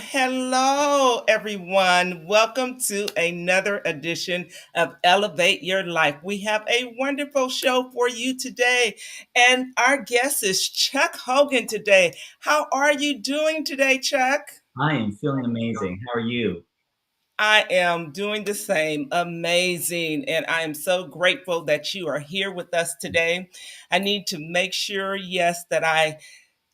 hello, everyone. Welcome to another edition of Elevate Your Life. We have a wonderful show for you today, and our guest is Chuck Hogan today. How are you doing today, Chuck? I am feeling amazing. How are you? I am doing the same. Amazing. And I am so grateful that you are here with us today. I need to make sure, yes, that I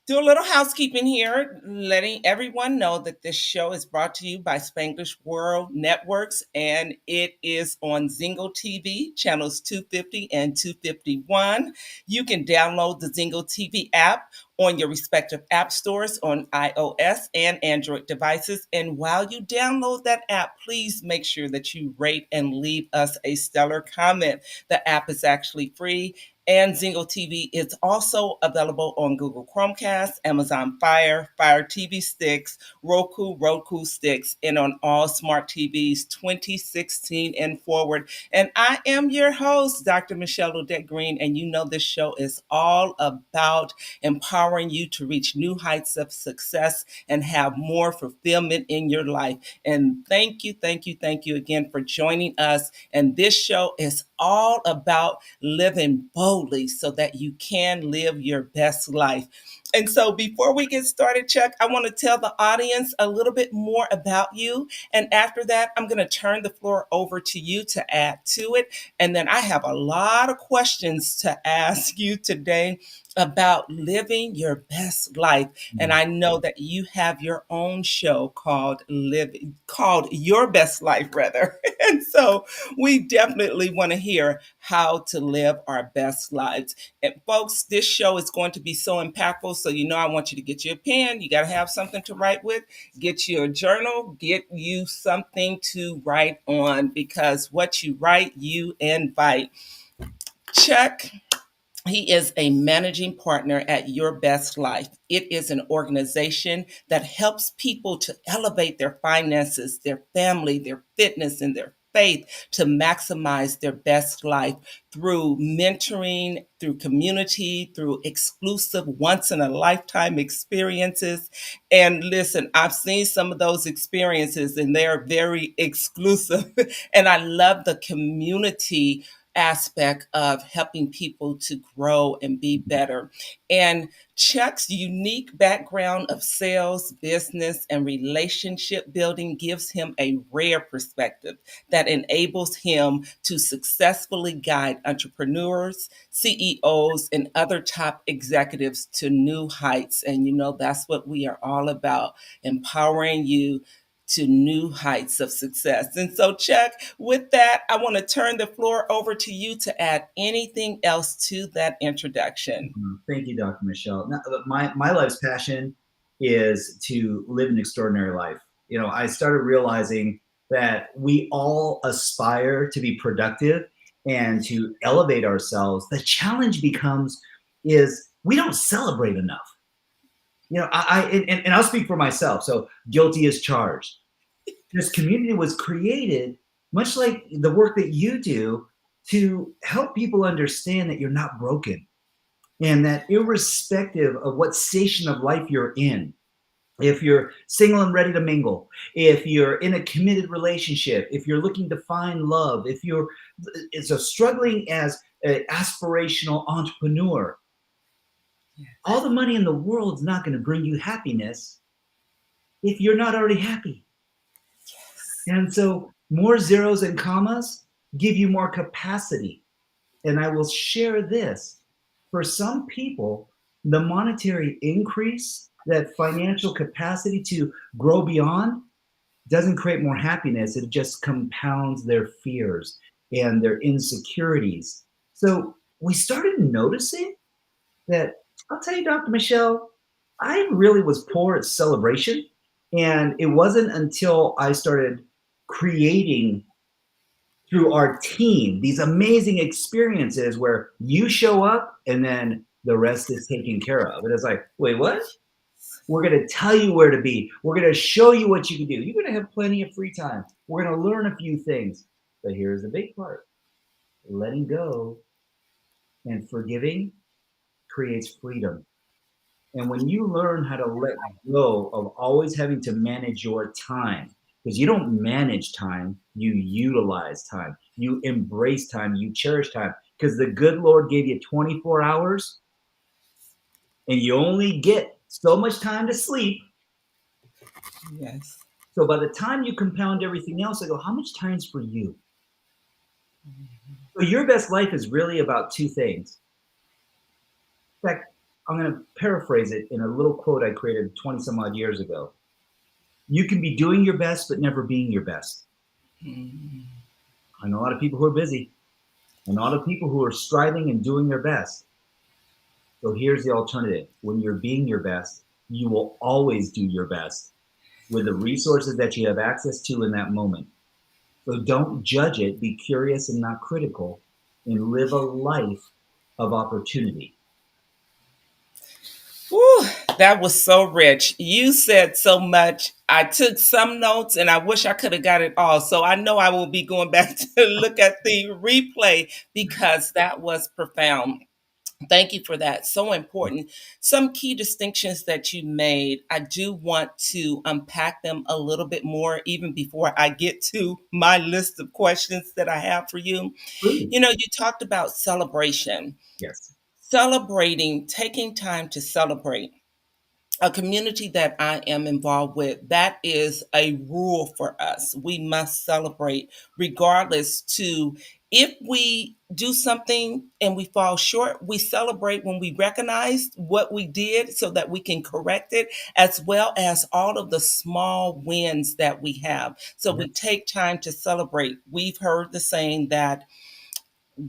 do a little housekeeping here, letting everyone know that this show is brought to you by Spanglish World Networks, and it is on Zingle TV, channels 250 and 251. You can download the Zingle TV app on your respective app stores on iOS and Android devices. And while you download that app, please make sure that you rate and leave us a stellar comment. The app is actually free, and Zingo TV is also available on Google Chromecast, Amazon Fire TV sticks, Roku sticks, and on all smart TVs 2016 and forward. And I am your host, Dr. Michelle Odette Green, and you know this show is all about empowering you to reach new heights of success and have more fulfillment in your life. And thank you again for joining us. And this show is all about living boldly so that you can live your best life. And so before we get started, Chuck, I want to tell the audience a little bit more about you. And after that, I'm going to turn the floor over to you to add to it. And then I have a lot of questions to ask you today about living your best life. And I know that you have your own show called Your Best Life, rather. And so we definitely want to hear how to live our best lives. And folks, this show is going to be so impactful. So, I want you to get you a pen. You got to have something to write with. Get you a journal. Get you something to write on, because what you write, you invite. Check. He is a managing partner at Your Best Life. It is an organization that helps people to elevate their finances, their family, their fitness, and their faith to maximize their best life through mentoring, through community, through exclusive once in a lifetime experiences. And listen, I've seen some of those experiences and they're very exclusive. And I love the community aspect of helping people to grow and be better. And Chuck's unique background of sales, business, and relationship building gives him a rare perspective that enables him to successfully guide entrepreneurs, CEOs, and other top executives to new heights. And that's what we are all about, empowering you to new heights of success. And so, Chuck, with that, I want to turn the floor over to you to add anything else to that introduction. Thank you, Dr. Michelle. Now, my life's passion is to live an extraordinary life. I started realizing that we all aspire to be productive and to elevate ourselves. The challenge becomes is we don't celebrate enough. And I'll speak for myself. So guilty as charged. This community was created, much like the work that you do, to help people understand that you're not broken, and that irrespective of what station of life you're in, if you're single and ready to mingle, if you're in a committed relationship, if you're looking to find love, if you're struggling as an aspirational entrepreneur, all the money in the world is not going to bring you happiness if you're not already happy. And so more zeros and commas give you more capacity. And I will share this. For some people, the monetary increase, that financial capacity to grow beyond, doesn't create more happiness. It just compounds their fears and their insecurities. So we started noticing that, I'll tell you, Dr. Michelle, I really was poor at celebration. And it wasn't until I started creating through our team these amazing experiences where you show up and then the rest is taken care of. And it's like, wait, what? We're going to tell you where to be. We're going to show you what you can do. You're going to have plenty of free time. We're going to learn a few things. But here's the big part. Letting go and forgiving creates freedom. And when you learn how to let go of always having to manage your time, because you don't manage time, you utilize time, you embrace time, you cherish time. Because the good Lord gave you 24 hours and you only get so much time to sleep. Yes. So by the time you compound everything else, I go, how much time's for you? So your best life is really about two things. In fact, I'm going to paraphrase it in a little quote I created 20 some odd years ago. You can be doing your best, but never being your best. Mm. I know a lot of people who are busy, and a lot of people who are striving and doing their best. So here's the alternative. When you're being your best, you will always do your best with the resources that you have access to in that moment. So don't judge it, be curious and not critical, and live a life of opportunity. Whew, that was so rich. You said so much. I took some notes and I wish I could have got it all. So I know I will be going back to look at the replay because that was profound. Thank you for that. So important. Some key distinctions that you made, I do want to unpack them a little bit more, even before I get to my list of questions that I have for you. Please. You know, you talked about celebration, Yes. celebrating, taking time to celebrate. A community that I am involved with, that is a rule for us. We must celebrate regardless to if we do something and we fall short, we celebrate when we recognize what we did so that we can correct it, as well as all of the small wins that we have. So we Yes. take time to celebrate. We've heard the saying that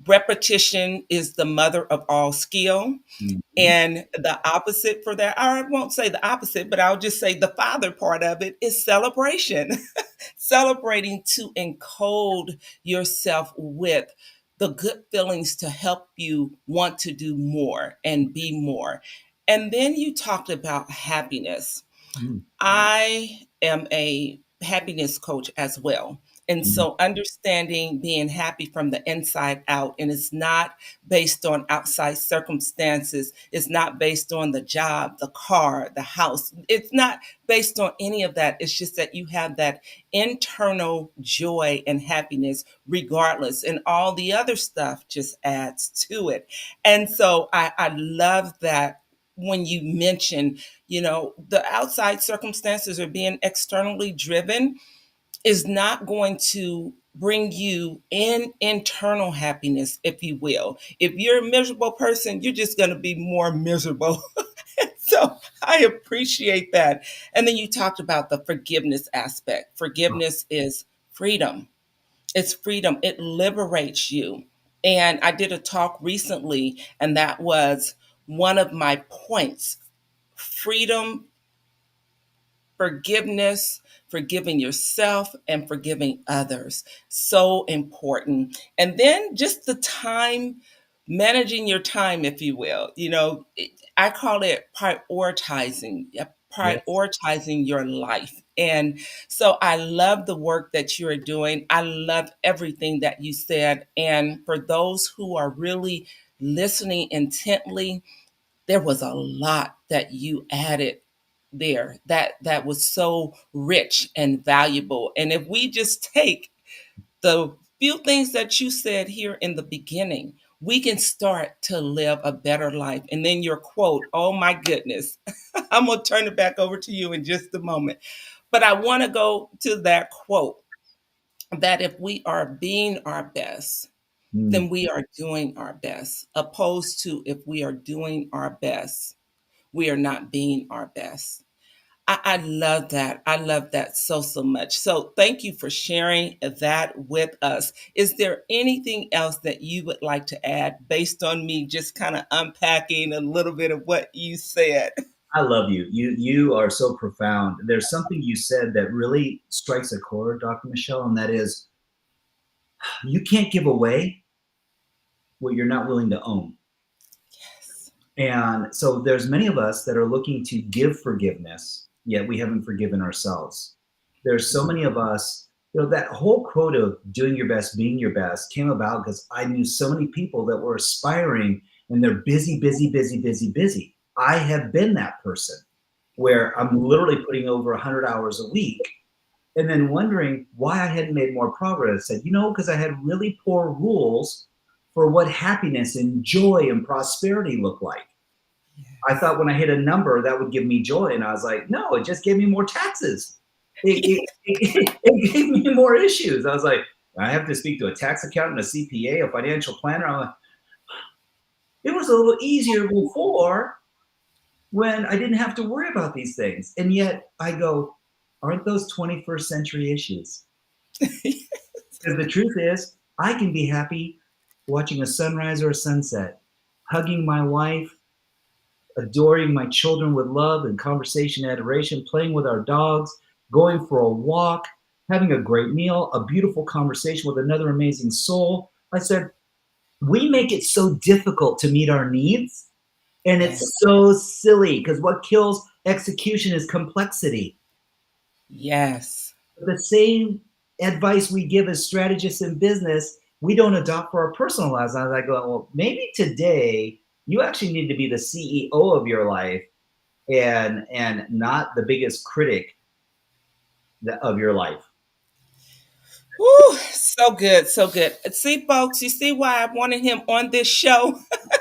repetition is the mother of all skill. Mhm. And the opposite for that, I won't say the opposite, but I'll just say the father part of it is celebration. Celebrating to encode yourself with the good feelings to help you want to do more and be more. And then you talked about happiness. Mhm. I am a happiness coach as well. And Mhm. so understanding being happy from the inside out, and it's not based on outside circumstances. It's not based on the job, the car, the house. It's not based on any of that. It's just that you have that internal joy and happiness regardless. And all the other stuff just adds to it. And so I love that when you mention, you know, the outside circumstances are being externally driven is not going to bring you in internal happiness, if you will. If you're a miserable person, you're just going to be more miserable. So I appreciate that. And then you talked about the forgiveness aspect. Oh, Forgiveness is freedom. It's freedom. It liberates you. And I did a talk recently, and that was one of my points. Freedom, forgiveness, forgiving yourself, and forgiving others. So important. And then just the time, managing your time, if you will. You know, I call it yes. prioritizing your life. And so I love the work that you're doing. I love everything that you said. And for those who are really listening intently, there was a lot that you added there that was so rich and valuable. And if we just take the few things that you said here in the beginning, we can start to live a better life. And then your quote, oh my goodness, I'm going to turn it back over to you in just a moment. But I want to go to that quote that if we are being our best, Mm. then we are doing our best, opposed to if we are doing our best, we are not being our best. I love that. I love that so, so much. So thank you for sharing that with us. Is there anything else that you would like to add based on me just kind of unpacking a little bit of what you said? I love you. You are so profound. There's something you said that really strikes a chord, Dr. Michelle, and that is you can't give away what you're not willing to own. Yes. And so there's many of us that are looking to give forgiveness, yet we haven't forgiven ourselves. There's so many of us, that whole quote of doing your best, being your best came about because I knew so many people that were aspiring and they're busy, busy, busy, busy, busy. I have been that person where I'm literally putting over 100 hours a week and then wondering why I hadn't made more progress. I said, because I had really poor rules for what happiness and joy and prosperity look like. I thought when I hit a number that would give me joy, and I was like, no, it just gave me more taxes. It gave me more issues. I was like, I have to speak to a tax accountant, a CPA, a financial planner. I'm like, it was a little easier before when I didn't have to worry about these things. And yet I go, aren't those 21st century issues? Because the truth is, I can be happy watching a sunrise or a sunset, hugging my wife, adoring my children with love and conversation and adoration, playing with our dogs, going for a walk, having a great meal, a beautiful conversation with another amazing soul. I said, we make it so difficult to meet our needs. And it's Yes. so silly because what kills execution is complexity. Yes. The same advice we give as strategists in business, we don't adopt for our personal lives. I was like, well, maybe today you actually need to be the CEO of your life and not the biggest critic of your life. Whew, so good, so good. See, folks, you see why I wanted him on this show?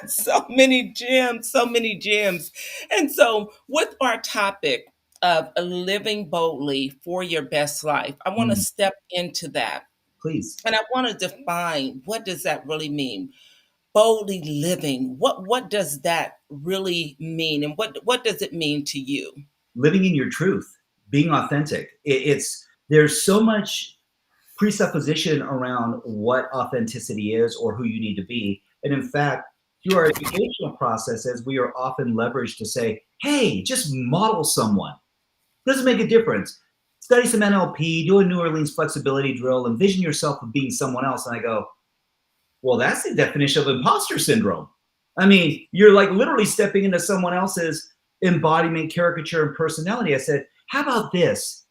So many gems, so many gems. And so, with our topic of living boldly for your best life, I want to Mm, step into that. please. And I want to define, what does that really mean? Boldly living. What does that really mean? And what does it mean to you? Living in your truth, being authentic. It's there's so much presupposition around what authenticity is or who you need to be. And in fact, through our educational processes, we are often leveraged to say, hey, just model someone. Doesn't make a difference. Study some NLP, do a New Orleans flexibility drill, envision yourself of being someone else. And I go, well, that's the definition of imposter syndrome. I mean, you're like literally stepping into someone else's embodiment, caricature, and personality. I said, how about this?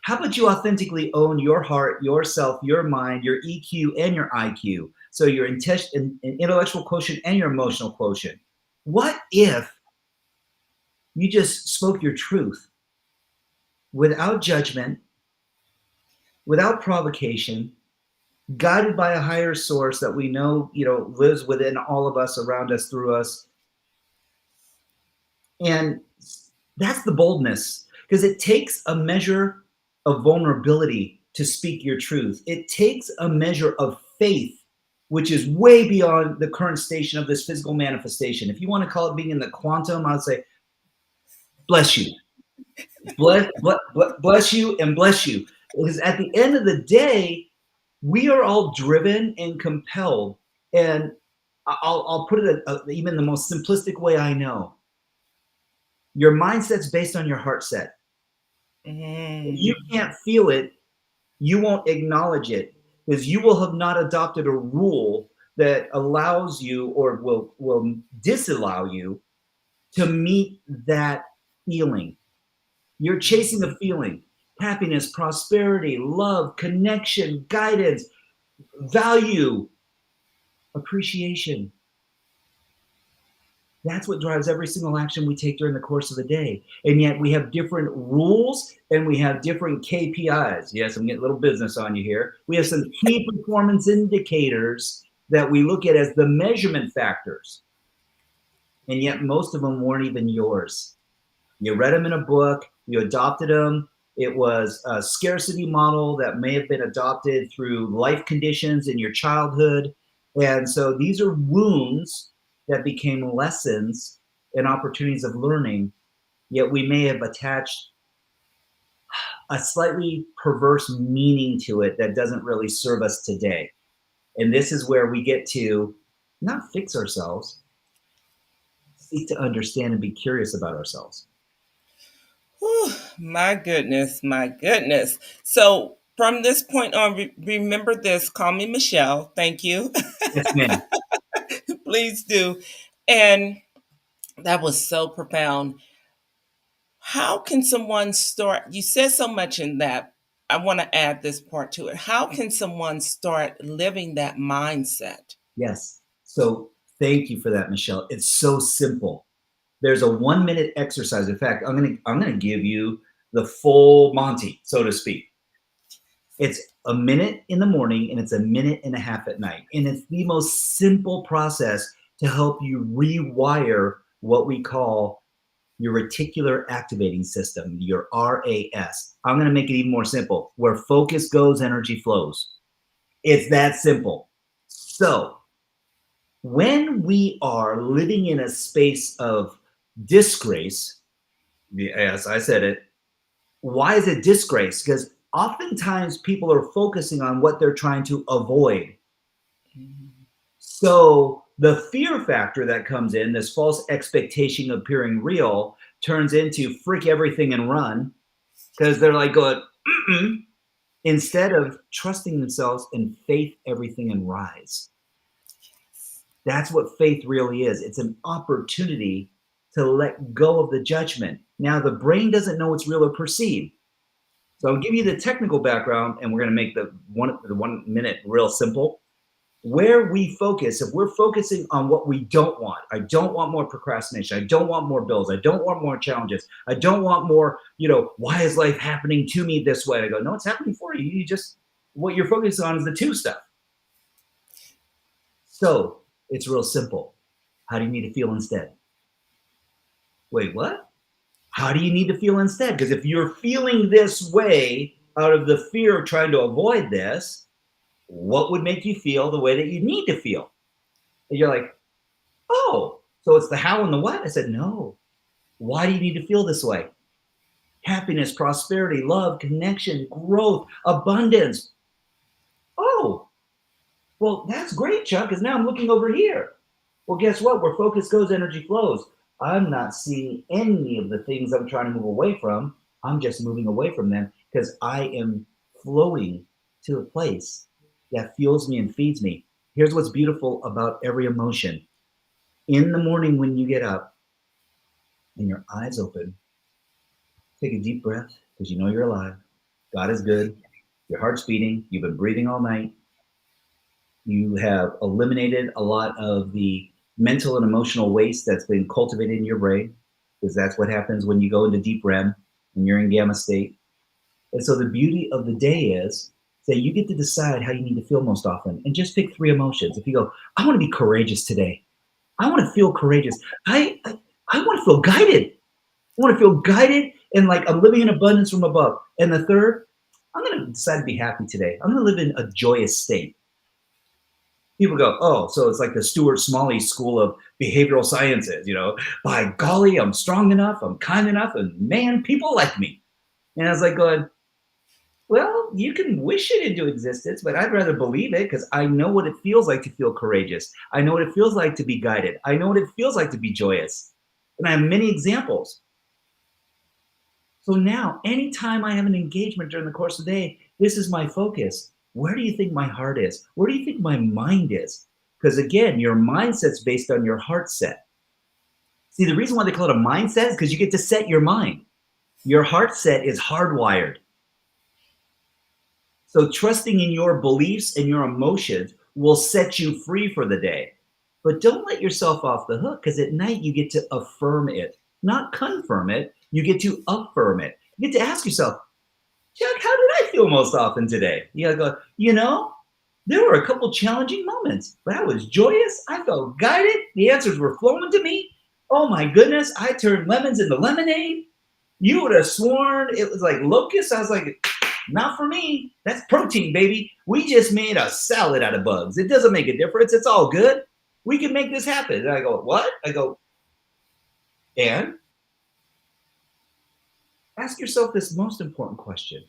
How about you authentically own your heart, yourself, your mind, your EQ, and your IQ? So your intellectual quotient and your emotional quotient. What if you just spoke your truth without judgment, without provocation, guided by a higher source that we know, lives within all of us, around us, through us? And that's the boldness, because it takes a measure of vulnerability to speak your truth. It takes a measure of faith, which is way beyond the current station of this physical manifestation. If you want to call it being in the quantum, I would say, bless you. Bless you and bless you. Because at the end of the day, we are all driven and compelled. And I'll put it even the most simplistic way I know. Your mindset's based on your heart set. If you Mm. can't feel it, you won't acknowledge it, because you will have not adopted a rule that allows you or will disallow you to meet that feeling. You're chasing a feeling: happiness, prosperity, love, connection, guidance, value, appreciation. That's what drives every single action we take during the course of the day. And yet we have different rules and we have different KPIs. Yes, I'm getting a little business on you here. We have some key performance indicators that we look at as the measurement factors. And yet most of them weren't even yours. You read them in a book, you adopted them. It was a scarcity model that may have been adopted through life conditions in your childhood. And so these are wounds that became lessons and opportunities of learning, yet we may have attached a slightly perverse meaning to it that doesn't really serve us today. And this is where we get to not fix ourselves, seek to understand and be curious about ourselves. Whew, my goodness, my goodness. So from this point on, remember this. Call me Michelle. Thank you. Yes, ma'am. Please do. And that was so profound. How can someone start? You said so much in that. I want to add this part to it. How can someone start living that mindset? Yes. So thank you for that, Michelle. It's so simple. There's a 1 minute exercise. In fact, I'm gonna give you the full Monty, so to speak. It's a minute in the morning and it's a minute and a half at night. And it's the most simple process to help you rewire what we call your reticular activating system, your RAS. I'm going to make it even more simple. Where focus goes, energy flows. It's that simple. So, when we are living in a space of disgrace, yes, I said it. Why is it disgrace? Because oftentimes people are focusing on what they're trying to avoid. So the fear factor that comes in, this false expectation of appearing real, turns into freak everything and run, because they're like going, mm-mm, instead of trusting themselves and faith everything and rise. That's what faith really is. It's an opportunity to let go of the judgment. Now, the brain doesn't know it's real or perceived. So I'll give you the technical background, and we're going to make the 1 minute real simple. Where we focus, if we're focusing on what we don't want, I don't want more procrastination. I don't want more bills. I don't want more challenges. I don't want more, why is life happening to me this way? I go, no, it's happening for you. You just, what you're focused on is the two stuff. So it's real simple. How do you need to feel instead? Wait, what? How do you need to feel instead? Because if you're feeling this way out of the fear of trying to avoid this, what would make you feel the way that you need to feel? And you're like, oh, so it's the how and the what? I said, no. Why do you need to feel this way? Happiness, prosperity, love, connection, growth, abundance. Oh, well, that's great, Chuck, because now I'm looking over here. Well, guess what? Where focus goes, energy flows. I'm not seeing any of the things I'm trying to move away from. I'm just moving away from them because I am flowing to a place that fuels me and feeds me. Here's what's beautiful about every emotion. In the morning when you get up and your eyes open, take a deep breath because you know you're alive. God is good. Your heart's beating. You've been breathing all night. You have eliminated a lot of the mental and emotional waste that's been cultivated in your brain, because that's what happens when you go into deep REM and you're in gamma state. And so the beauty of the day is that you get to decide how you need to feel most often, and just pick 3 emotions. If you go, I want to be courageous today. I want to feel courageous. I want to feel guided. I want to feel guided and like I'm living in abundance from above. And the third, I'm going to decide to be happy today. I'm going to live in a joyous state. People go, oh, so it's like the Stuart Smalley School of Behavioral Sciences, by golly, I'm strong enough, I'm kind enough, and man, people like me. And I was like going, well, you can wish it into existence, but I'd rather believe it because I know what it feels like to feel courageous. I know what it feels like to be guided. I know what it feels like to be joyous. And I have many examples. So now, anytime I have an engagement during the course of the day, this is my focus. Where do you think my heart is? Where do you think my mind is? Because again, your mindset's based on your heart set. See, the reason why they call it a mindset is because you get to set your mind. Your heart set is hardwired. So trusting in your beliefs and your emotions will set you free for the day. But don't let yourself off the hook, because at night you get to affirm it, not confirm it. You get to affirm it. You get to ask yourself, Chuck, how did I feel most often today? You gotta go, there were a couple challenging moments, but I was joyous. I felt guided. The answers were flowing to me. Oh my goodness, I turned lemons into lemonade. You would have sworn it was like locusts. I was like, not for me. That's protein, baby. We just made a salad out of bugs. It doesn't make a difference. It's all good. We can make this happen. And I go, what? I go, and ask yourself this most important question.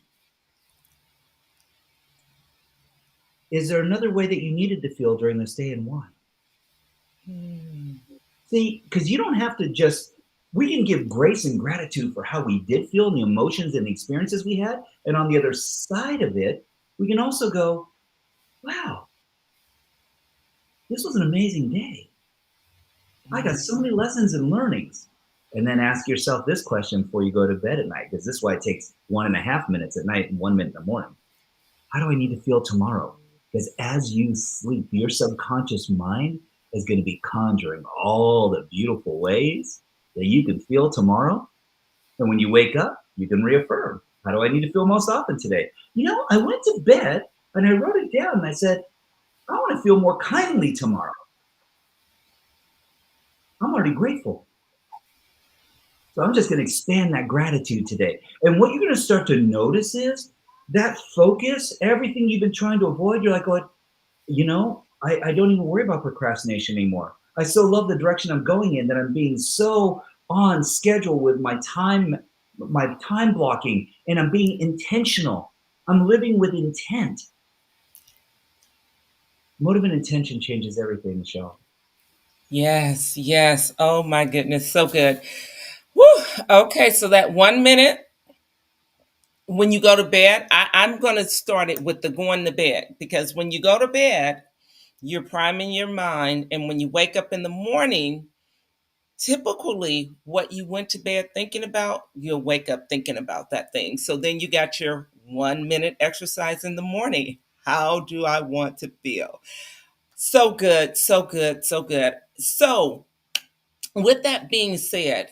Is there another way that you needed to feel during this day, and why? See, because you don't have to we can give grace and gratitude for how we did feel and the emotions and the experiences we had. And on the other side of it, we can also go, wow, this was an amazing day. I got so many lessons and learnings. And then ask yourself this question before you go to bed at night, because this is why it takes 1.5 minutes at night and 1 minute in the morning. How do I need to feel tomorrow? Because as you sleep, your subconscious mind is going to be conjuring all the beautiful ways that you can feel tomorrow. And when you wake up, you can reaffirm, how do I need to feel most often today? I went to bed and I wrote it down and I said, I want to feel more kindly tomorrow. I'm already grateful. So I'm just going to expand that gratitude today. And what you're going to start to notice is that focus, everything you've been trying to avoid, you're like, I don't even worry about procrastination anymore. I so love the direction I'm going in that I'm being so on schedule with my time blocking, and I'm being intentional. I'm living with intent. Motive and intention changes everything, Michelle. Yes, yes. Oh my goodness, so good. Woo. Okay, so that 1 minute when you go to bed, I'm going to start it with the going to bed, because when you go to bed, you're priming your mind. And when you wake up in the morning, typically what you went to bed thinking about, you'll wake up thinking about that thing. So then you got your 1 minute exercise in the morning. How do I want to feel? So good, so good, so good. So, with that being said,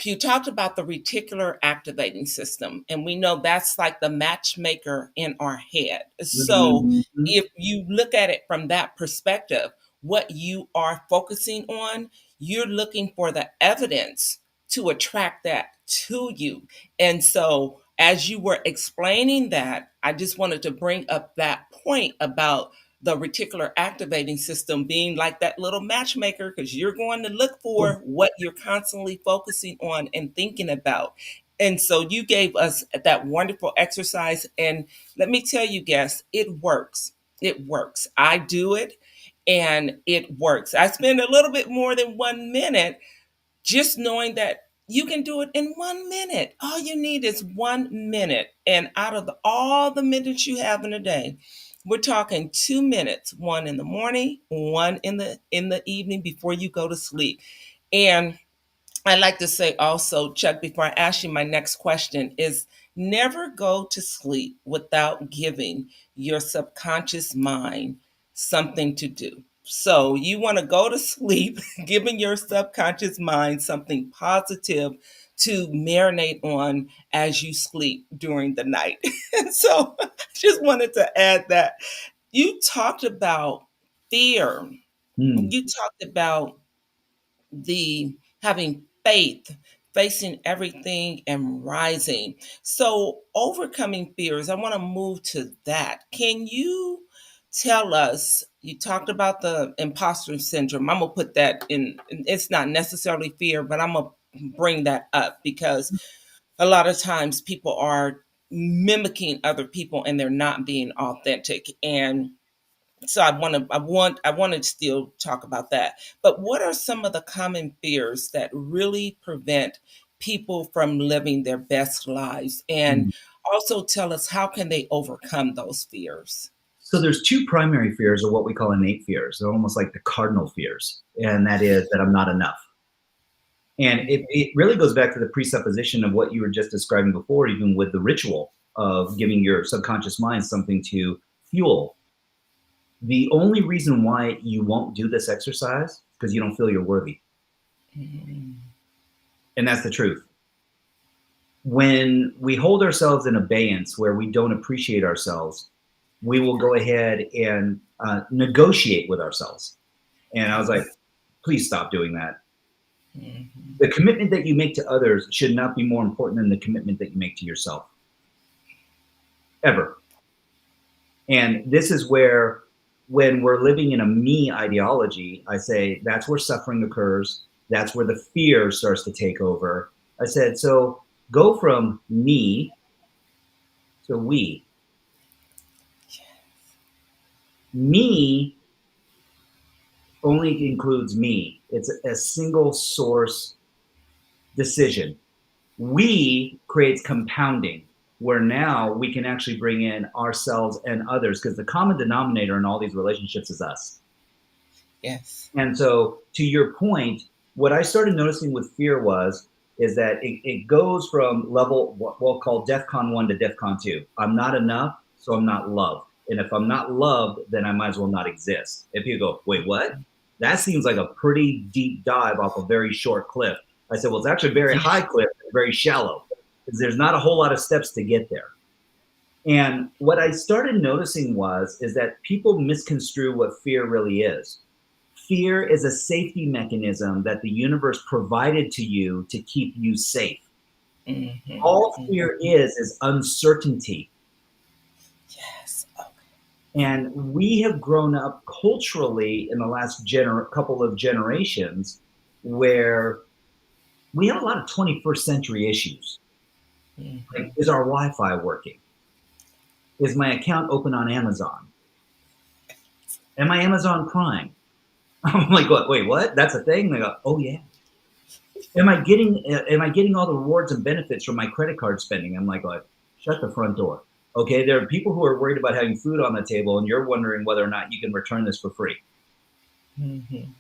you talked about the reticular activating system, and we know that's like the matchmaker in our head. So, Mhm. if you look at it from that perspective, what you are focusing on, you're looking for the evidence to attract that to you. And so, as you were explaining that, I just wanted to bring up that point about the reticular activating system being like that little matchmaker, because you're going to look Well, for what you're constantly focusing on and thinking about. And so you gave us that wonderful exercise. And let me tell you, guests, it works. It works. I do it and it works. I spend a little bit more than 1 minute just knowing that you can do it in 1 minute. All you need is 1 minute. And out of all the minutes you have in a day, we're talking 2 minutes, one in the morning, one in the evening before you go to sleep. And I like to say also, Chuck, before I ask you my next question, is never go to sleep without giving your subconscious mind something to do. So you want to go to sleep giving your subconscious mind something positive to marinate on as you sleep during the night. So just wanted to add that. You talked about fear. hmm. You talked about the having faith, facing everything and rising. So, overcoming fears, I want to move to that. Can you tell us? You talked about the imposter syndrome. I'm gonna put that in. It's not necessarily fear, but I'm gonna bring that up because a lot of times people are mimicking other people and they're not being authentic. And so I want to still talk about that. But what are some of the common fears that really prevent people from living their best lives? And Hmm. also tell us, how can they overcome those fears? So there's two primary fears, or what we call innate fears. They're almost like the cardinal fears, and that is that I'm not enough. And it really goes back to the presupposition of what you were just describing before, even with the ritual of giving your subconscious mind something to fuel. The only reason why you won't do this exercise is because you don't feel you're worthy. Mhm. And that's the truth. When we hold ourselves in abeyance where we don't appreciate ourselves, we will go ahead and negotiate with ourselves. And I was like, Yes. please stop doing that. Mhm. The commitment that you make to others should not be more important than the commitment that you make to yourself, ever. And this is where, when we're living in a me ideology, I say that's where suffering occurs. That's where the fear starts to take over. I said, so go from me to we. Me only includes me. It's a single source decision. We creates compounding, where now we can actually bring in ourselves and others, because the common denominator in all these relationships is us. Yes. And so, to your point, what I started noticing with fear is that it goes from level, what we'll call DEFCON 1 to DEFCON 2. I'm not enough, so I'm not loved. And if I'm not loved, then I might as well not exist. If you go, wait, what? That seems like a pretty deep dive off a very short cliff. I said, well, it's actually a very high cliff, very shallow, because there's not a whole lot of steps to get there. And what I started noticing is that people misconstrue what fear really is. Fear is a safety mechanism that the universe provided to you to keep you safe. Mm-hmm. All Mm-hmm. fear is uncertainty. Yes. And we have grown up culturally in the last couple of generations where we have a lot of 21st century issues. Mm-hmm. Like, is our Wi-Fi working? Is my account open on Amazon? Am I Amazon Prime? I'm like, what? Wait, what? That's a thing? They go, oh yeah. Am I getting all the rewards and benefits from my credit card spending? I'm like, shut the front door. Okay, there are people who are worried about having food on the table, and you're wondering whether or not you can return this for free. Mm-hmm.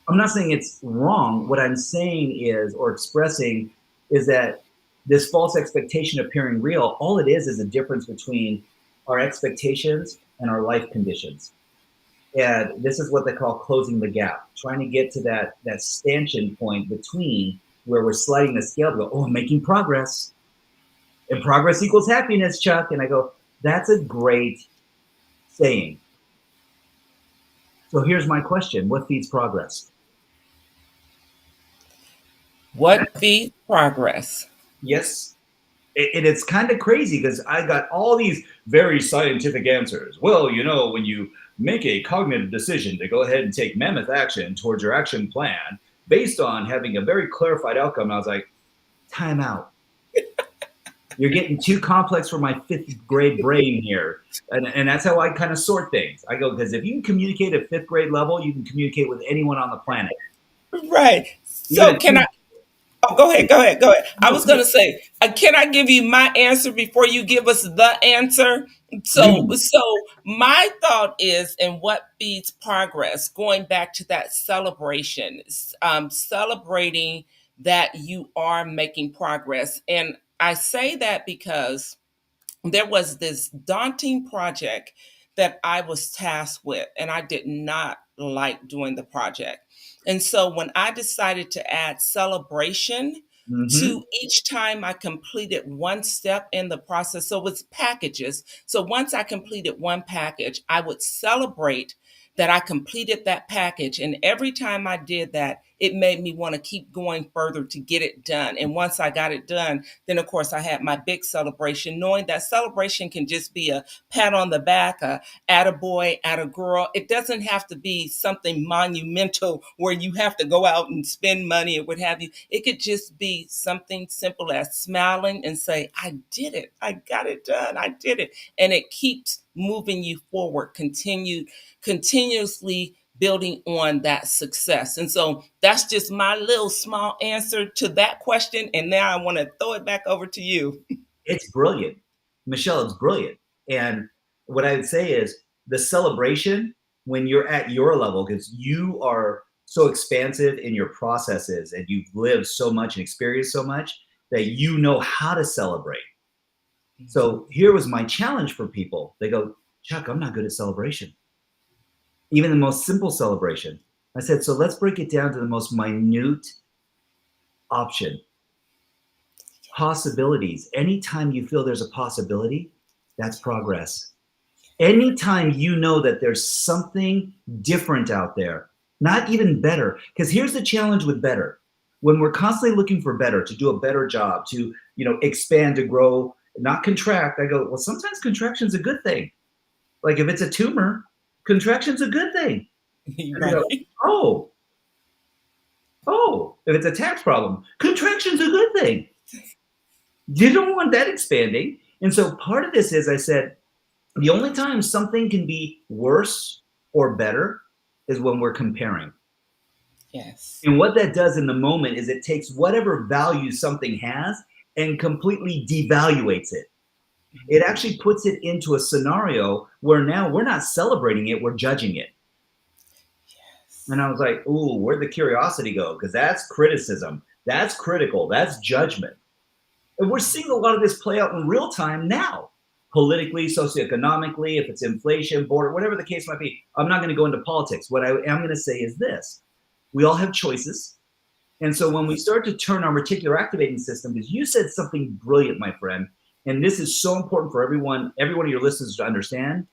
I'm not saying it's wrong. What I'm saying is, or expressing, is that this false expectation appearing real, all it is a difference between our expectations and our life conditions. And this is what they call closing the gap, trying to get to that stanchion point between where we're sliding the scale to go, oh, I'm making progress. And progress equals happiness, Chuck. And I go, that's a great saying. So here's my question. What feeds progress? What feeds progress? Yes. It's kind of crazy because I got all these very scientific answers. Well, when you make a cognitive decision to go ahead and take mammoth action towards your action plan based on having a very clarified outcome, I was like, time out. You're getting too complex for my fifth grade brain here. And that's how I kind of sort things. I go, because if you can communicate at fifth grade level, you can communicate with anyone on the planet. Right. Even So a can I? two, Oh, go ahead. Go ahead. Go ahead. I no, was going to say, can I give you my answer before you give us the answer? please. So my thought is, and what feeds progress, going back to that celebration, celebrating that you are making progress. And I say that because there was this daunting project that I was tasked with, and I did not like doing the project. And so when I decided to add celebration Mm-hmm. to each time I completed one step in the process, so it was packages. So once I completed one package, I would celebrate that I completed that package. And every time I did that, it made me want to keep going further to get it done. And once I got it done, then of course I had my big celebration, knowing that celebration can just be a pat on the back, a attaboy, attagirl. It doesn't have to be something monumental where you have to go out and spend money or what have you. It could just be something simple as smiling and say, I did it. I got it done. I did it. And it keeps moving you forward, continuously building on that success. And so that's just my little small answer to that question. And now I want to throw it back over to you. It's brilliant. Michelle, it's brilliant. And what I would say is the celebration when you're at your level, because you are so expansive in your processes and you've lived so much and experienced so much that you know how to celebrate. So here was my challenge for people. They go, Chuck, I'm not good at celebration. Even the most simple celebration. I said, so let's break it down to the most minute option. Possibilities. Anytime you feel there's a possibility, that's progress. Anytime you know that there's something different out there, not even better, because here's the challenge with better. When we're constantly looking for better, to do a better job, to expand, to grow, not contract, I go, well, sometimes contraction's a good thing. Like if it's a tumor, contraction's a good thing. And I go, Right. oh, if it's a tax problem, contraction's a good thing. You don't want that expanding. And so part of this is, I said, the only time something can be worse or better is when we're comparing. Yes. And what that does in the moment is it takes whatever value something has and completely devaluates it. It actually puts it into a scenario where now we're not celebrating it, we're judging it. And I was like, ooh, where'd the curiosity go? Because that's criticism, that's critical, that's judgment. And we're seeing a lot of this play out in real time now, politically, socioeconomically, if it's inflation, border, whatever the case might be. I'm not going to go into politics. What I am going to say is this. We all have choices. And so when we start to turn our reticular activating system, because you said something brilliant, my friend, and this is so important for every one of your listeners to understand,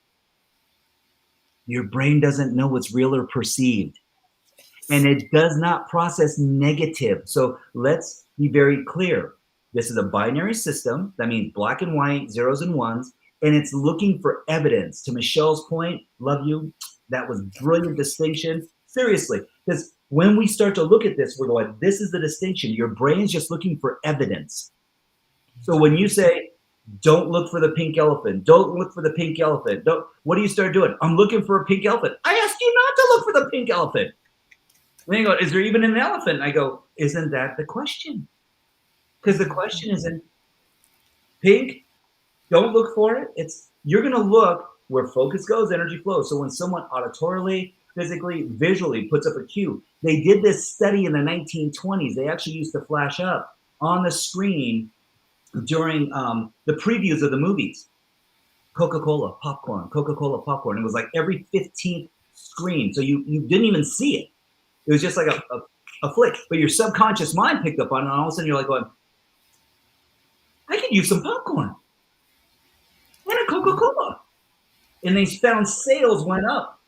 your brain doesn't know what's real or perceived, and it does not process negative. So let's be very clear. This is a binary system. That means black and white, zeros and ones, and it's looking for evidence. To Michelle's point, love you. That was brilliant distinction. Seriously, because when we start to look at this, we're going, this is the distinction. Your brain's just looking for evidence. So when you say, don't look for the pink elephant, don't look for the pink elephant, don't, what do you start doing? I'm looking for a pink elephant. I asked you not to look for the pink elephant. Then you go, is there even an elephant? And I go, isn't that the question? Because the question isn't pink, don't look for it. It's you're gonna look where focus goes, energy flows. So when someone auditorily, physically, visually puts up a cue, they did this study in the 1920s. They actually used to flash up on the screen during the previews of the movies. Coca-Cola, popcorn, Coca-Cola, popcorn. It was like every 15th screen. So you didn't even see it. It was just like a flick. But your subconscious mind picked up on it, and all of a sudden you're like going, I could use some popcorn and a Coca-Cola. And they found sales went up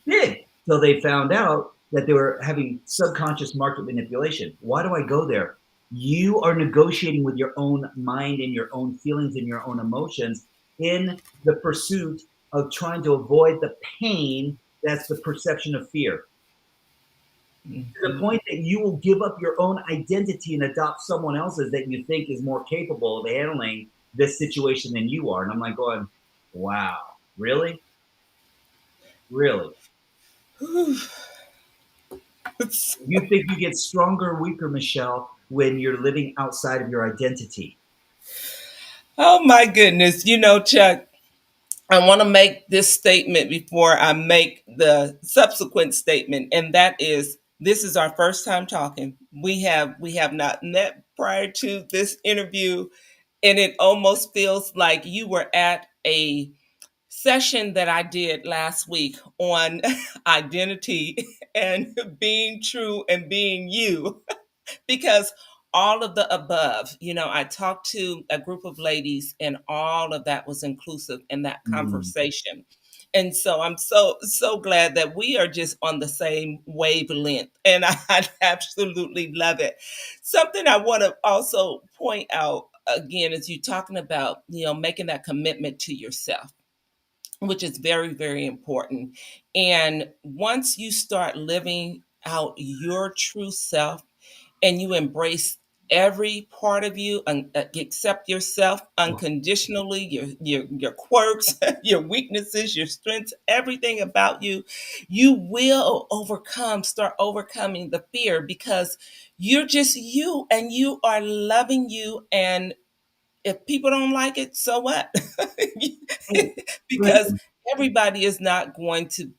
big till they found out that they were having subconscious market manipulation. Why do I go there? You are negotiating with your own mind and your own feelings and your own emotions in the pursuit of trying to avoid the pain that's the perception of fear. To the point that you will give up your own identity and adopt someone else's that you think is more capable of handling this situation than you are. And I'm like going, wow, really? Really? You think you get stronger or weaker, Michelle, when you're living outside of your identity? Oh my goodness. Chuck, I want to make this statement before I make the subsequent statement, and that is this is our first time talking. We have not met prior to this interview, and it almost feels like you were at a session that I did last week on identity and being true and being you. Because all of the above, I talked to a group of ladies and all of that was inclusive in that Mm. conversation. And so I'm so glad that we are just on the same wavelength, and I absolutely love it. Something I want to also point out again is you talking about, making that commitment to yourself, which is very, very important. And once you start living out your true self, and you embrace every part of you and accept yourself unconditionally, your quirks, your weaknesses, your strengths, everything about you, you will start overcoming the fear, because you're just you and you are loving you. And if people don't like it, so what? Hey, Because listen, everybody is not going to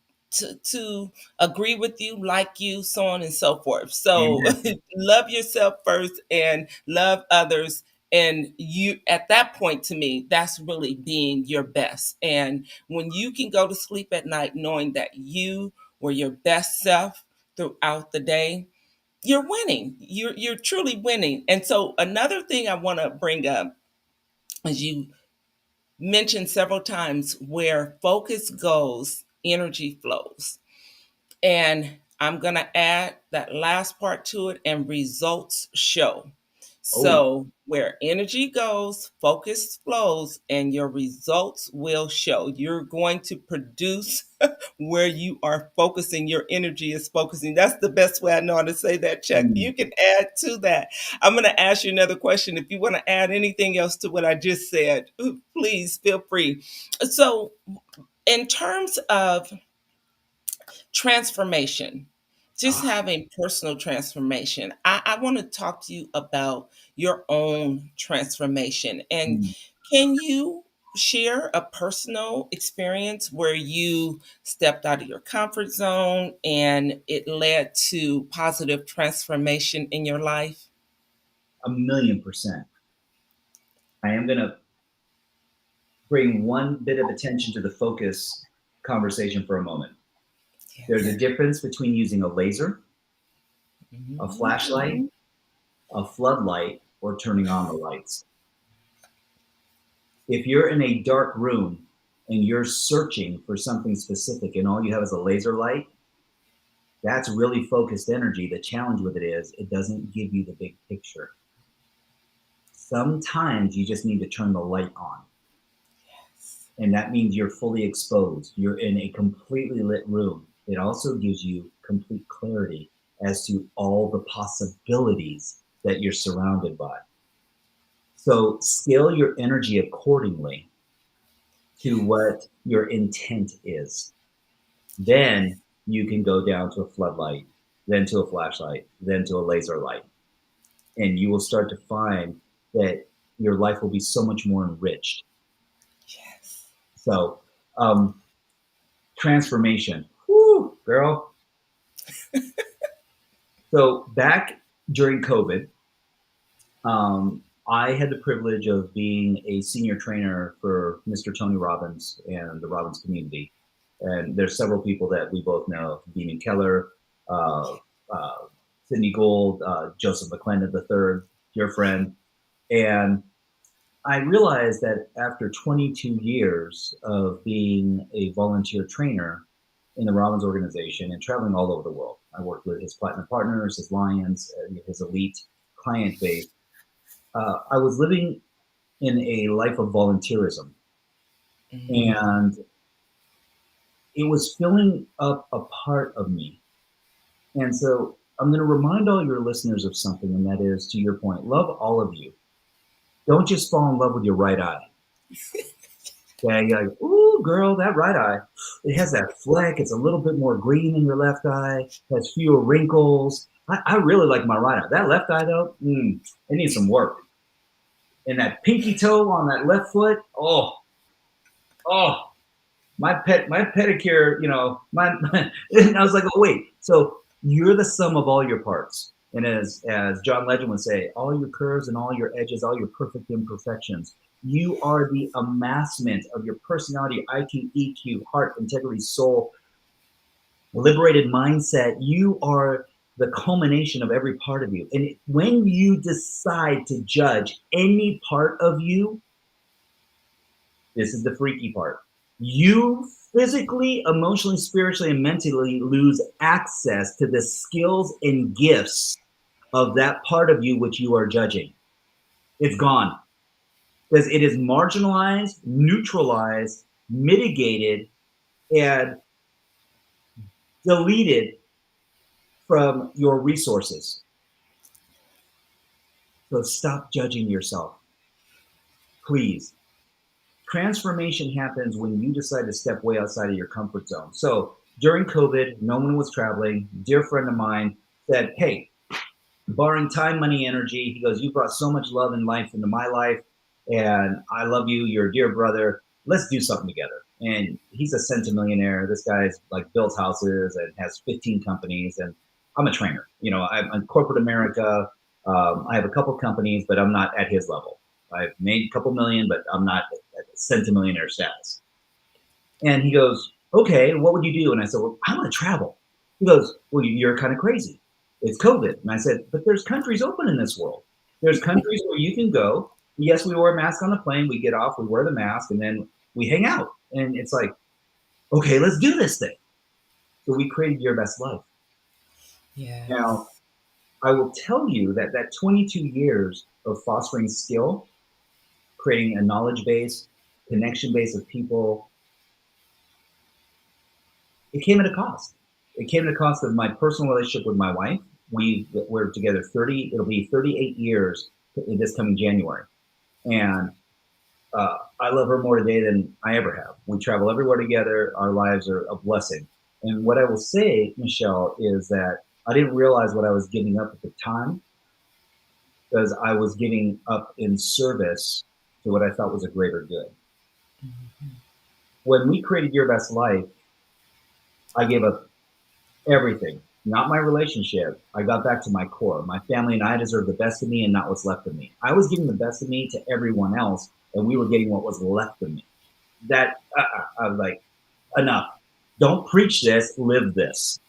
agree with you, like you, so on and so forth. So amen. love yourself first and love others. And you, at that point, to me, that's really being your best. And when you can go to sleep at night knowing that you were your best self throughout the day, you're winning. You're truly winning. And so another thing I want to bring up, as you mentioned several times, where focus goes, energy flows. And I'm going to add that last part to it, and results show. Oh, So, where energy goes, focus flows, and your results will show. You're going to produce where you are focusing, your energy is focusing. That's the best way I know how to say that, Chuck. mm. You can add to that. I'm going to ask you another question. If you want to add anything else to what I just said, please feel free. So, in terms of transformation, just Ah, having personal transformation, I want to talk to you about your own transformation. And mm. can you share a personal experience where you stepped out of your comfort zone and it led to positive transformation in your life? 1,000,000%. I am going to bring one bit of attention to the focus conversation for a moment. There's a Yes. difference between using a laser A Mhm. flashlight, a floodlight, or turning on the lights. If you're in a dark room and you're searching for something specific and all you have is a laser light, that's really focused energy. The challenge with it is it doesn't give you the big picture. Sometimes you just need to turn the light on. And that means you're fully exposed. You're in a completely lit room. It also gives you complete clarity as to all the possibilities that you're surrounded by. So scale your energy accordingly to what your intent is. Then you can go down to a floodlight, then to a flashlight, then to a laser light. And you will start to find that your life will be so much more enriched. Yes. So, um, transformation. Whoo, girl. So, back during COVID, I had the privilege of being a senior trainer for Mr. Tony Robbins and the Robbins community. And there's several people that we both know: Beeman Keller, uh, uh, Sidney Gould, Joseph McClendon III, dear friend. And I realized that after 22 years of being a volunteer trainer in the Robbins organization and traveling all over the world, I worked with his platinum partners, his Lions, his elite client base. I was living in a life of volunteerism, Mhm. and it was filling up a part of me. And so I'm going to remind all your listeners of something, and that is, to your point, love all of you. Don't just fall in love with your right eye. Yeah, you're like, ooh, girl, that right eye, it has that fleck. It's a little bit more green in your left eye, has fewer wrinkles. I really like my right eye. That left eye, though, it needs some work. And that pinky toe on that left foot, oh, my pedicure, and I was like, oh wait, so you're the sum of all your parts. And as John Legend would say, all your curves and all your edges, all your perfect imperfections. You are the amassment of your personality, IQ, EQ, heart, integrity, soul, liberated mindset. You are the culmination of every part of you. And when you decide to judge any part of you, this is the freaky part. You physically, emotionally, spiritually, and mentally lose access to the skills and gifts of that part of you which you are judging. It's gone because it is marginalized, neutralized, mitigated, and deleted from your resources. So stop judging yourself, please. Transformation happens when you decide to step way outside of your comfort zone. So during COVID, no one was traveling. A dear friend of mine said, hey, barring time, money, energy, he goes, you brought so much love and life into my life, and I love you. You're a dear brother. Let's do something together. And he's a centimillionaire. This guy's like built houses and has 15 companies. And I'm a trainer. I'm in corporate America. I have a couple companies, but I'm not at his level. I've made a couple million, but I'm not at centimillionaire status. And he goes, okay, what would you do? And I said, well, I want to travel. He goes, well, you're kind of crazy. It's COVID. And I said, but there's countries open in this world. There's countries where you can go. Yes, we wear a mask on the plane. We get off, we wear the mask, and then we hang out. And it's like, okay, let's do this thing. So we created Your Best Life. Now, Yes. I will tell you that that 22 years of fostering skill, creating a knowledge base, connection base of people, it came at a cost. It came at a cost of my personal relationship with my wife. We're together 30. It'll be 38 years in this coming January, and I love her more today than I ever have. We travel everywhere together. Our lives are a blessing. And what I will say, Michelle, is that I didn't realize what I was giving up at the time because I was giving up in service to what I thought was a greater good. Mhm. When we created Your Best Life, I gave up everything, not my relationship. I got back to my core. My family and I deserve the best of me and not what's left of me. I was giving the best of me to everyone else, and we were getting what was left of me. That I was like, enough. Don't preach this, live this.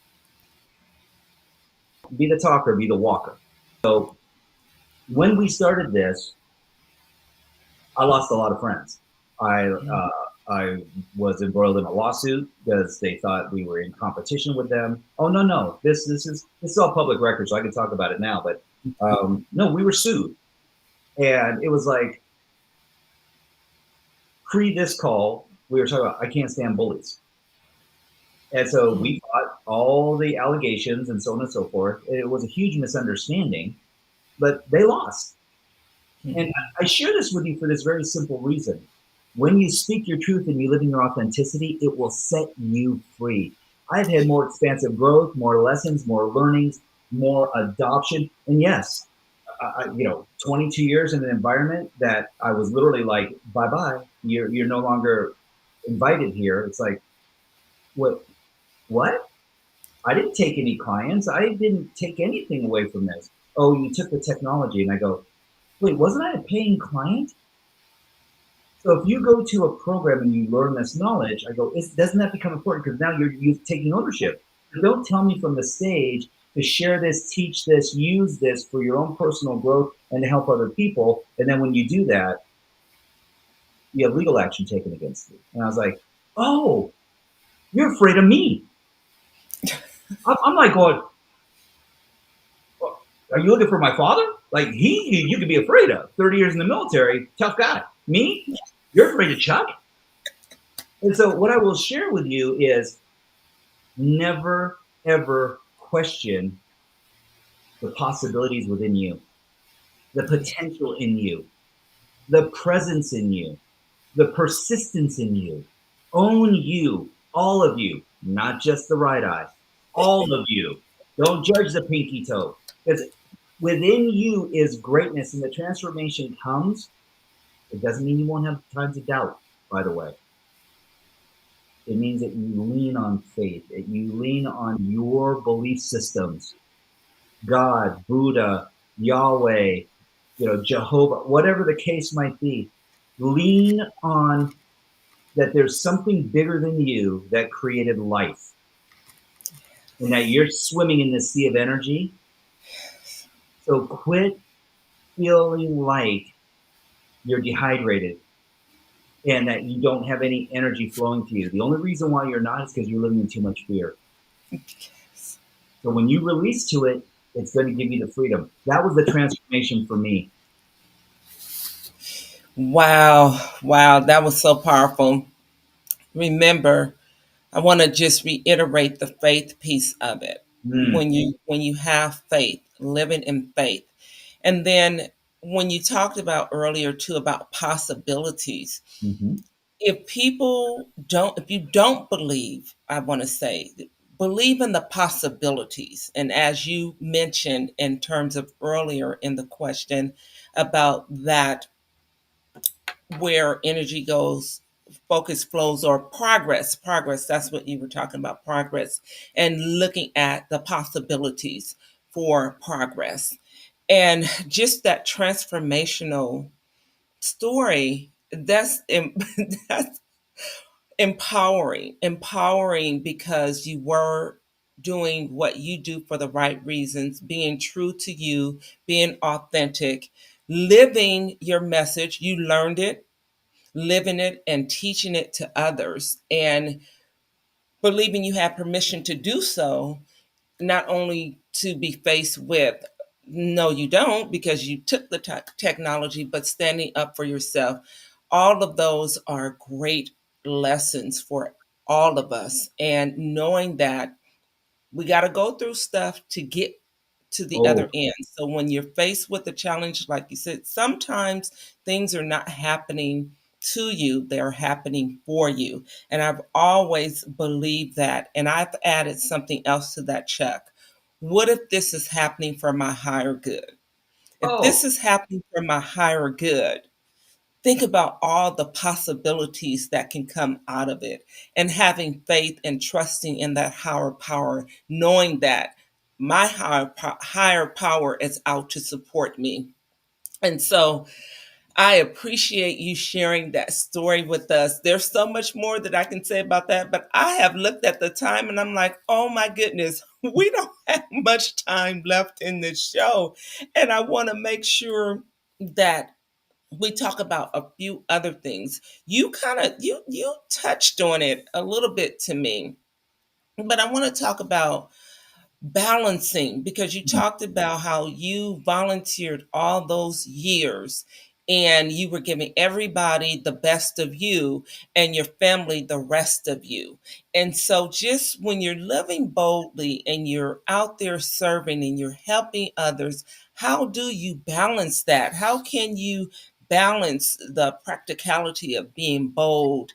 be the talker, be the walker. So when we started this, I lost a lot of friends. I was embroiled in a lawsuit because they thought we were in competition with them. Oh no, no, this is all public record, so I can talk about it now. But no, we were sued, and it was like pre this call, we were talking about I can't stand bullies, and so we fought all the allegations and so on and so forth. It was a huge misunderstanding, but they lost. And I share this with you for this very simple reason. When you speak your truth and you live in your authenticity, it will set you free. I've had more expansive growth, more lessons, more learnings, more adoption. And yes, 22 years in an environment that I was literally like, bye bye, you're no longer invited here. It's like, what? What? I didn't take any clients. I didn't take anything away from this. Oh, you took the technology. And I go, wait, wasn't I a paying client? So if you go to a program and you learn this knowledge, I go, doesn't that become important? Because now you're taking ownership. Don't tell me from the stage to share this, teach this, use this for your own personal growth and to help other people. And then when you do that, you have legal action taken against you. And I was like, oh, you're afraid of me. I'm like going, are you looking for my father? Like you could be afraid of. 30 years in the military, tough guy. Me? You're afraid of Chuck? And so what I will share with you is never ever question the possibilities within you, the potential in you, the presence in you, the persistence in you. Own you, all of you, not just the right eye, all of you. Don't judge the pinky toe, because within you is greatness, and the transformation comes. It doesn't mean you won't have times of doubt, by the way. It means that you lean on faith, that you lean on your belief systems, God, Buddha, Yahweh, Jehovah, whatever the case might be. Lean on that there's something bigger than you that created life, and that you're swimming in this sea of energy. So quit feeling like you're dehydrated and that you don't have any energy flowing to you. The only reason why you're not is because you're living in too much fear. So when you release to it, it's going to give you the freedom. That was the transformation for me. Wow, wow, that was so powerful. Remember, I want to just reiterate the faith piece of it. Mm, When you have faith, living in faith. And then when you talked about earlier too about possibilities, hmm if you don't believe, I want to say, believe in the possibilities. And as you mentioned in terms of earlier in the question about that, where energy goes, focus flows, or progress, that's what you were talking about, progress, and looking at the possibilities for progress. And just that transformational story, that's empowering because you were doing what you do for the right reasons, being true to you, being authentic, living your message. You learned it, living it, and teaching it to others, and believing you have permission to do so, not only to be faced with, no, you don't, because you took the technology, but standing up for yourself. All of those are great lessons for all of us. And knowing that we got to go through stuff to get to the Oh, other end. So when you're faced with a challenge, like you said, sometimes things are not happening to you, they're happening for you. And I've always believed that. And I've added something else to that check. What if this is happening for my higher good? If this oh, is happening for my higher good, think about all the possibilities that can come out of it, and having faith and trusting in that higher power, knowing that my higher power is out to support me. And so I appreciate you sharing that story with us. There's so much more that I can say about that, but I have looked at the time and I'm like, oh my goodness, we don't have much time left in this show. And I want to make sure that we talk about a few other things. You kind of you touched on it a little bit to me, but I want to talk about balancing, because you talked about how you volunteered all those years and you were giving everybody the best of you and your family the rest of you. And so, just when you're living boldly and you're out there serving and you're helping others, how do you balance that? How can you balance the practicality of being bold,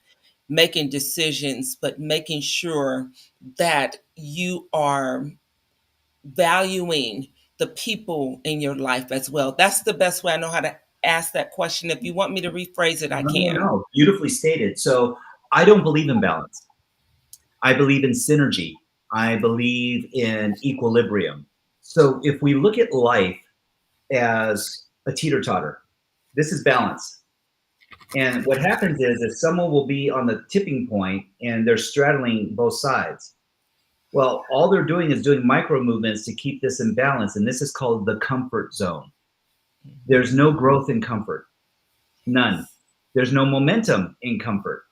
making decisions, but making sure that you are valuing the people in your life as well? That's the best way I know how to ask that question. If you want me to rephrase it, I No, no, can. no. Beautifully stated. So I don't believe in balance. I believe in synergy. I believe in equilibrium. So if we look at life as a teeter totter, this is balance. And what happens is someone will be on the tipping point and they're straddling both sides. Well, all they're doing is doing micro movements to keep this in balance. And this is called the comfort zone. There's no growth in comfort, none. There's no momentum in comfort.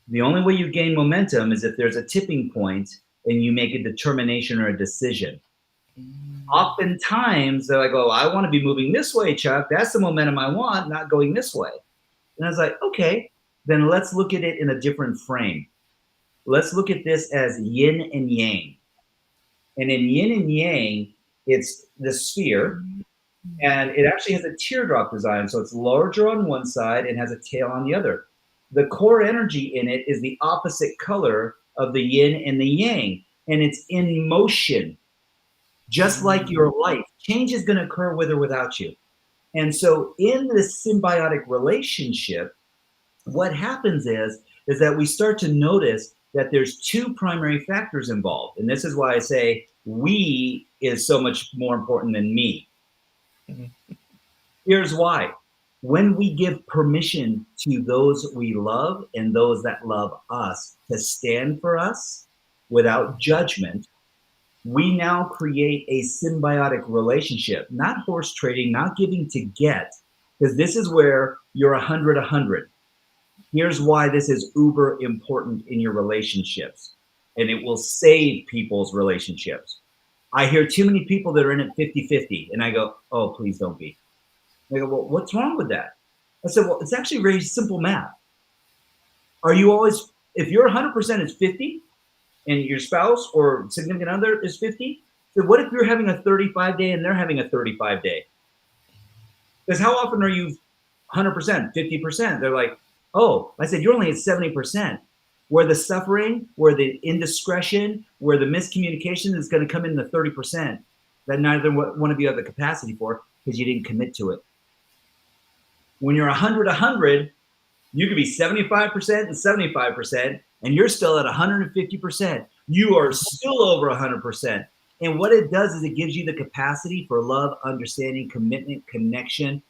The only way you gain momentum is if there's a tipping point and you make a determination or a decision. Mm. Oftentimes they're like, oh, I want to be moving this way, Chuck. That's the momentum I want, not going this way. And I was like, okay, then let's look at it in a different frame. Let's look at this as yin and yang. And in yin and yang, it's the sphere, and it actually has a teardrop design. So it's larger on one side and has a tail on the other. The core energy in it is the opposite color of the yin and the yang, and it's in motion, just like Mm. your life. Change is going to occur with or without you. And so in this symbiotic relationship, what happens is that we start to notice that there's two primary factors involved. And this is why I say we is so much more important than me. Here's why. When we give permission to those we love and those that love us to stand for us without judgment, we now create a symbiotic relationship, not horse trading, not giving to get, because this is where you're 100. Here's why this is uber important in your relationships, and it will save people's relationships. I hear too many people that are in it 50-50, and I go, oh, please don't be. They go, well, what's wrong with that? I said, well, it's actually very simple math. Are you always, if you're 100% is 50 and your spouse or significant other is 50, then what if you're having a 35-day and they're having a 35-day? Because how often are you 100%, 50%? They're like, oh, I said, you're only at 70%. Where the suffering, where the indiscretion, where the miscommunication is going to come in the 30% that neither one of you have the capacity for because you didn't commit to it. When you're 100, you could be 75% and 75%, and you're still at 150%. You are still over 100%. And what it does is it gives you the capacity for love, understanding, commitment, connection,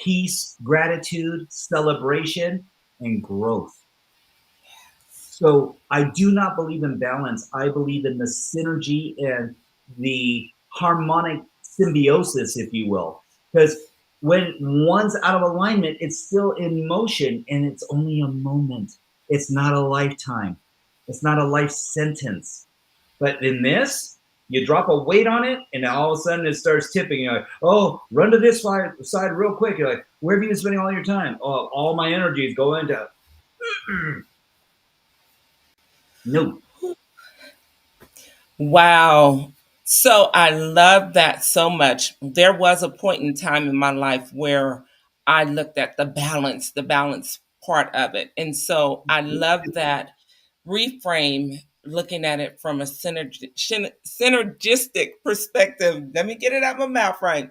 peace, gratitude, celebration, and growth. So I do not believe in balance. I believe in the synergy and the harmonic symbiosis, if you will. Because when one's out of alignment, it's still in motion and it's only a moment. It's not a lifetime. It's not a life sentence. But in this, you drop a weight on it, and all of a sudden it starts tipping. You're like, oh, run to this side real quick. You're like, where have you been spending all your time? Oh, all my energy is going to no. Wow. So I love that so much. There was a point in time in my life where I looked at the balance part of it. And so I love that reframe, looking at it from a synergistic perspective. Let me get it out my mouth right.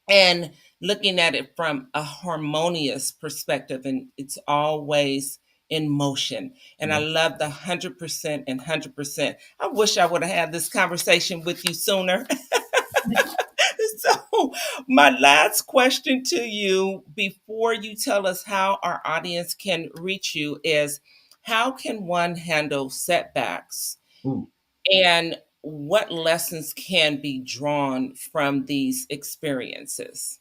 And looking at it from a harmonious perspective, and it's always in motion. And I Yeah. love the 100% and 100%. I wish I would have had this conversation with you sooner. So My last question to you before you tell us how our audience can reach you is how can one handle setbacks Ooh, and what lessons can be drawn from these experiences?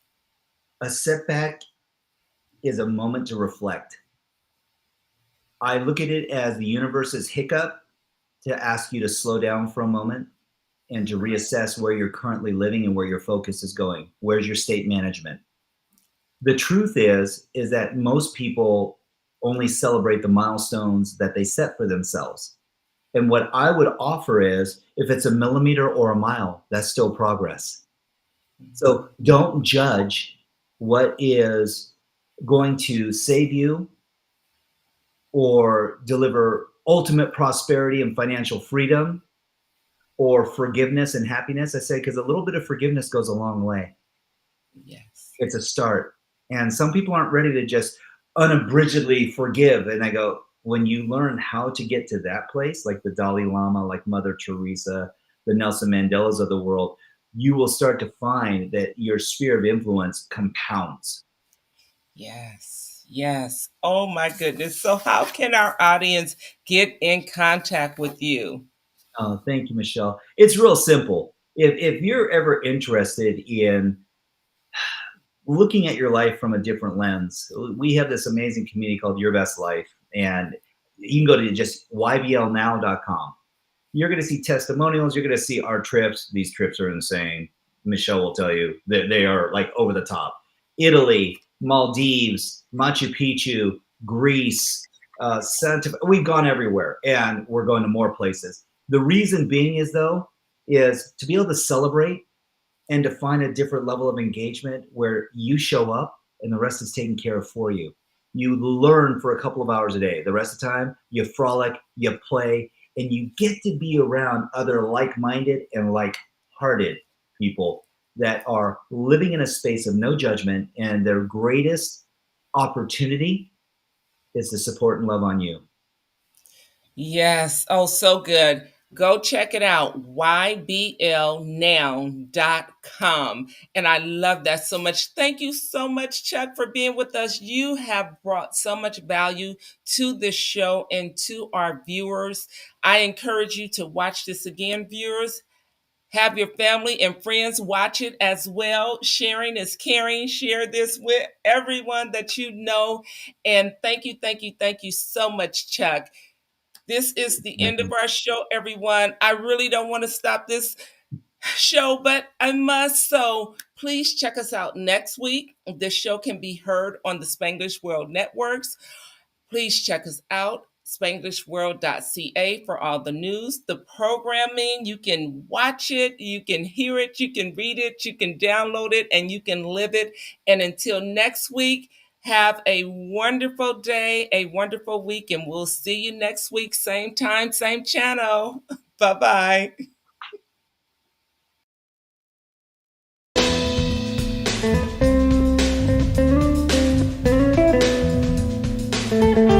a setback is a moment to reflect. I look at it as the universe's hiccup to ask you to slow down for a moment and to reassess where you're currently living and where your focus is going. Where's your state management? The truth is that most people only celebrate the milestones that they set for themselves. And what I would offer is if it's a millimeter or a mile, that's still progress. So don't judge what is going to save you or deliver ultimate prosperity and financial freedom or forgiveness and happiness. I say, because a little bit of forgiveness goes a long way. Yes. It's a start. And some people aren't ready to just unabridgedly forgive. And I go, when you learn how to get to that place, like the Dalai Lama, like Mother Teresa, the Nelson Mandelas of the world, you will start to find that your sphere of influence compounds. Yes. Yes. Oh my goodness. So how can our audience get in contact with you? Thank you, Michelle. It's real simple. If you're ever interested in looking at your life from a different lens, we have this amazing community called Your Best Life, and you can go to just yblnow.com. You're going to see testimonials. You're going to see our trips. These trips are insane. Michelle will tell you that they are like over the top. Italy, Maldives, Machu Picchu, Greece, Santa. We've gone everywhere, and we're going to more places. The reason being is though is to be able to celebrate and to find a different level of engagement where you show up and the rest is taken care of for you. You learn for a couple of hours a day. The rest of the time, you frolic, you play, and you get to be around other like minded and like hearted people that are living in a space of no judgment. And their greatest opportunity is to support and love on you. Yes. Oh, so good. Go check it out, yblnow.com. And I love that so much. Thank you so much, Chuck, for being with us. You have brought so much value to this show and to our viewers. I encourage you to watch this again, viewers. Have your family and friends watch it as well. Sharing is caring. Share this with everyone that you know. And thank you so much, Chuck. This is the end of our show, everyone. I really don't want to stop this show, but I must. So please check us out next week. This show can be heard on the Spanglish World Networks. Please check us out, spanglishworld.ca, for all the news, the programming. You can watch it, you can hear it, you can read it, you can download it, and you can live it. And until next week, have a wonderful day, a wonderful week, and we'll see you next week, same time, same channel. Bye bye.